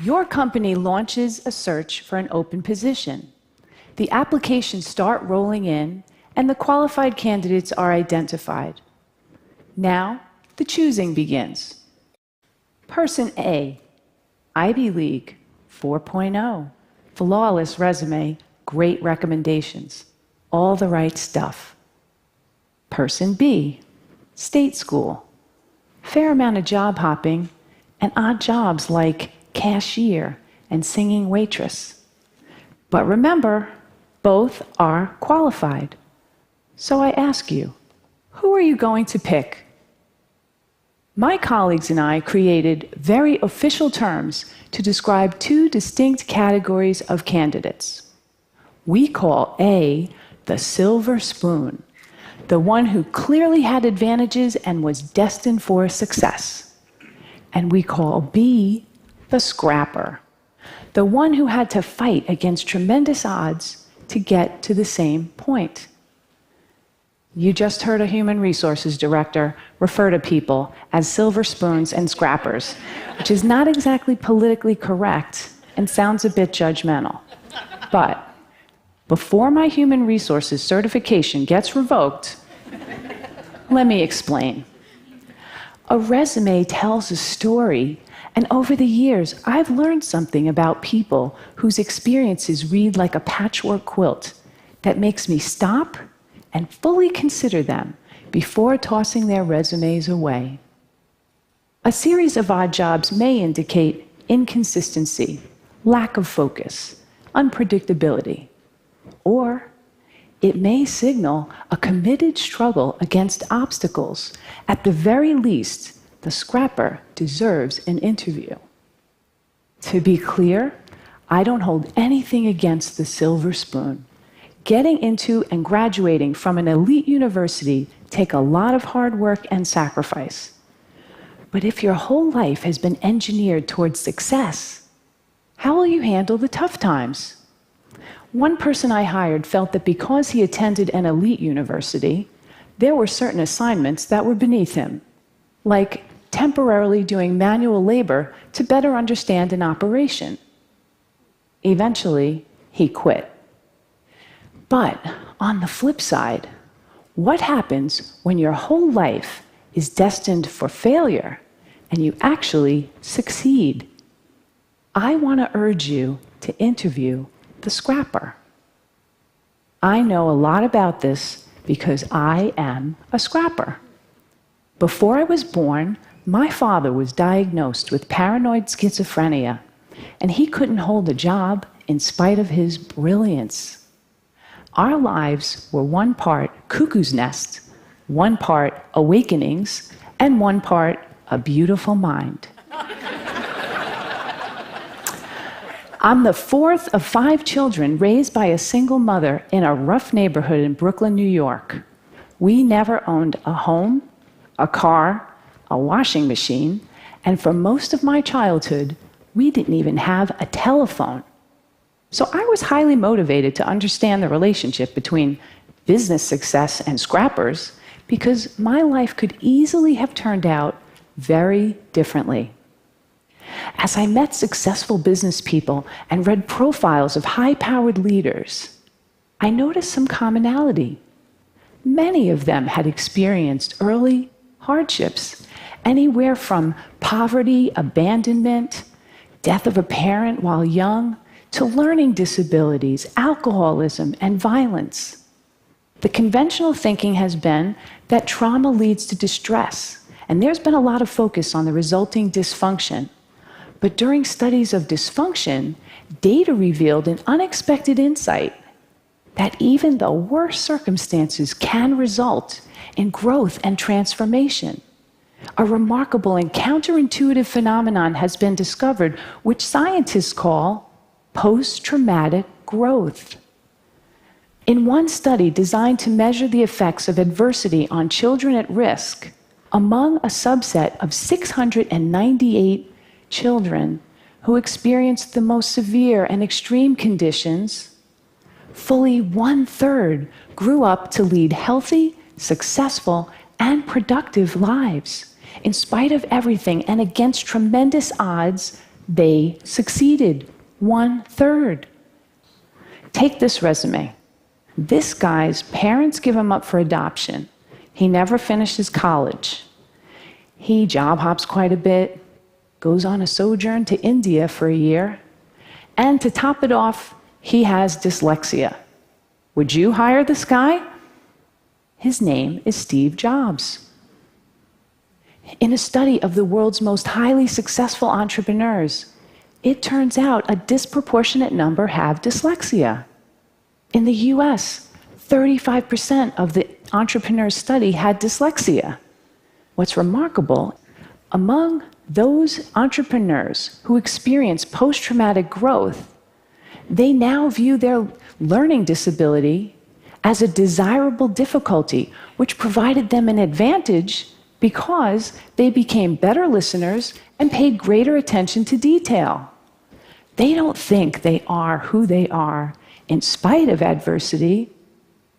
Your company launches a search for an open position. The applications start rolling in, and the qualified candidates are identified. Now, the choosing begins. Person A, Ivy League, 4.0, flawless resume, great recommendations, all the right stuff. Person B, state school, fair amount of job hopping, and odd jobs like cashier and singing waitress. But remember, both are qualified. So I ask you, who are you going to pick? My colleagues and I created very official terms to describe two distinct categories of candidates. We call A the silver spoon, the one who clearly had advantages and was destined for success. And we call B the scrapper, the one who had to fight against tremendous odds to get to the same point. You just heard a human resources director refer to people as silver spoons and scrappers, which is not exactly politically correct and sounds a bit judgmental. But before my human resources certification gets revoked, let me explain. A resume tells a story, and over the years, I've learned something about people whose experiences read like a patchwork quilt that makes me stop and fully consider them before tossing their resumes away. A series of odd jobs may indicate inconsistency, lack of focus, unpredictability, or it may signal a committed struggle against obstacles. At the very least, the scrapper deserves an interview. To be clear, I don't hold anything against the silver spoon. Getting into and graduating from an elite university take a lot of hard work and sacrifice. But if your whole life has been engineered towards success, how will you handle the tough times? One person I hired felt that because he attended an elite university, there were certain assignments that were beneath him, like temporarily doing manual labor to better understand an operation. Eventually, he quit. But on the flip side, what happens when your whole life is destined for failure and you actually succeed? I want to urge you to interview the scrapper. I know a lot about this because I am a scrapper. Before I was born, my father was diagnosed with paranoid schizophrenia, and he couldn't hold a job in spite of his brilliance. Our lives were one part cuckoo's nest, one part awakenings, and one part a beautiful mind. I'm the fourth of 5 children raised by a single mother in a rough neighborhood in Brooklyn, New York. We never owned a home, a car, a washing machine, and for most of my childhood, we didn't even have a telephone. So I was highly motivated to understand the relationship between business success and scrappers because my life could easily have turned out very differently. As I met successful business people and read profiles of high-powered leaders, I noticed some commonality. Many of them had experienced early hardships, anywhere from poverty, abandonment, death of a parent while young, to learning disabilities, alcoholism, and violence. The conventional thinking has been that trauma leads to distress, and there's been a lot of focus on the resulting dysfunction. But during studies of dysfunction, data revealed an unexpected insight that even the worst circumstances can result in growth and transformation. A remarkable and counterintuitive phenomenon has been discovered, which scientists call post-traumatic growth. In one study designed to measure the effects of adversity on children at risk, among a subset of 698 children who experienced the most severe and extreme conditions, fully 1/3 grew up to lead healthy, successful, and productive lives. In spite of everything and against tremendous odds, They succeeded, 1/3. Take this resume. This guy's parents give him up for adoption. He never finishes college. He job hops quite a bit, goes on a sojourn to India for a year, and to top it off, he has dyslexia. Would you hire this guy? His name is Steve Jobs. In a study of the world's most highly successful entrepreneurs, it turns out a disproportionate number have dyslexia. In the US, 35% of the entrepreneurs studied had dyslexia. What's remarkable, among those entrepreneurs who experience post-traumatic growth, they now view their learning disability as a desirable difficulty, which provided them an advantage because they became better listeners and paid greater attention to detail. They don't think they are who they are in spite of adversity.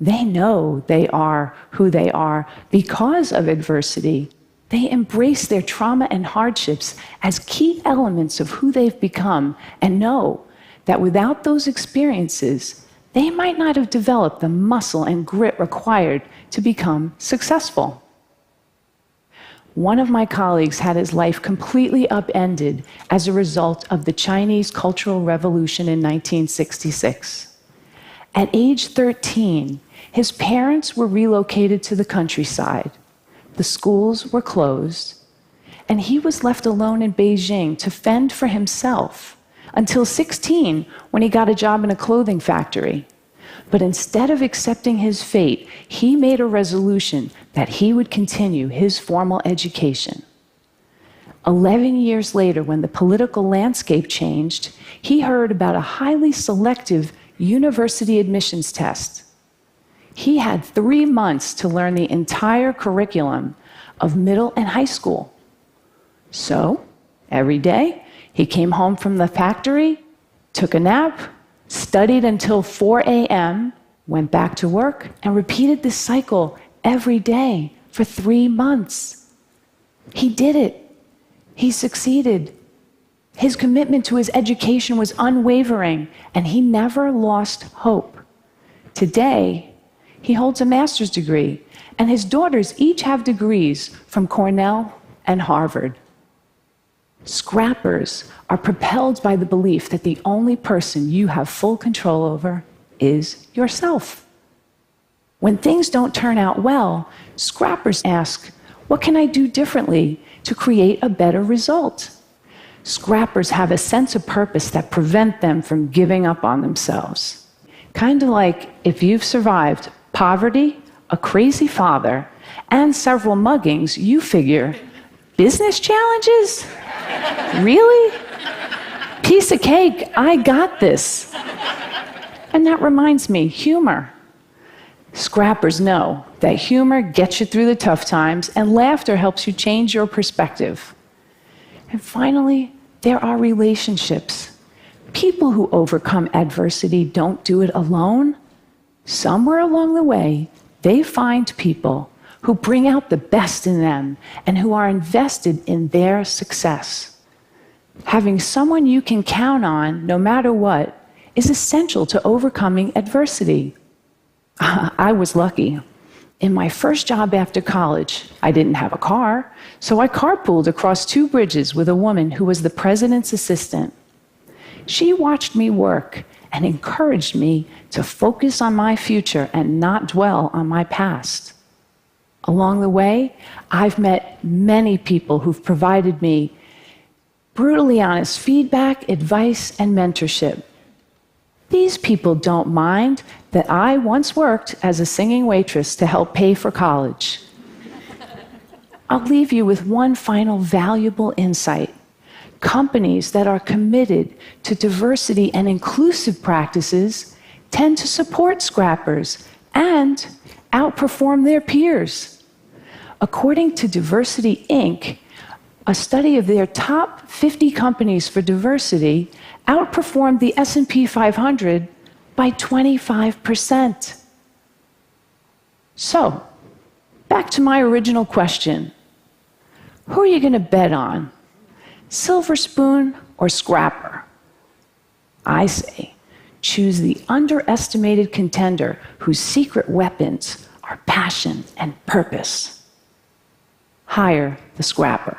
They know they are who they are because of adversity. They embrace their trauma and hardships as key elements of who they've become and know that without those experiences, they might not have developed the muscle and grit required to become successful. One of my colleagues had his life completely upended as a result of the Chinese Cultural Revolution in 1966. At age 13, his parents were relocated to the countryside. The schools were closed, and he was left alone in Beijing to fend for himself until 16, when he got a job in a clothing factory. But instead of accepting his fate, he made a resolution that he would continue his formal education. 11 years later, when the political landscape changed, he heard about a highly selective university admissions test. He had 3 months to learn the entire curriculum of middle and high school. So, every day, he came home from the factory, took a nap, studied until 4 a.m., went back to work, and repeated this cycle every day for 3 months. He did it. He succeeded. His commitment to his education was unwavering, and he never lost hope. Today, he holds a master's degree, and his daughters each have degrees from Cornell and Harvard. Scrappers are propelled by the belief that the only person you have full control over is yourself. When things don't turn out well, scrappers ask, what can I do differently to create a better result? Scrappers have a sense of purpose that prevent them from giving up on themselves. Kind of like if you've survived poverty, a crazy father, and several muggings, you figure, business challenges? Really? Piece of cake, I got this. And that reminds me, humor. Scrappers know that humor gets you through the tough times, and laughter helps you change your perspective. And finally, there are relationships. People who overcome adversity don't do it alone. Somewhere along the way, they find people who bring out the best in them and who are invested in their success. Having someone you can count on, no matter what, is essential to overcoming adversity. I was lucky. In my first job after college, I didn't have a car, so I carpooled across 2 bridges with a woman who was the president's assistant. She watched me work and encouraged me to focus on my future and not dwell on my past. Along the way, I've met many people who've provided me brutally honest feedback, advice, and mentorship. These people don't mind that I once worked as a singing waitress to help pay for college. I'll leave you with one final valuable insight. Companies that are committed to diversity and inclusive practices tend to support scrappers and outperform their peers. According to Diversity Inc., a study of their top 50 companies for diversity outperformed the S&P 500 by 25%. So, back to my original question. Who are you going to bet on? Silver spoon or scrapper? I say, choose the underestimated contender whose secret weapons are passion and purpose. Hire the scrapper.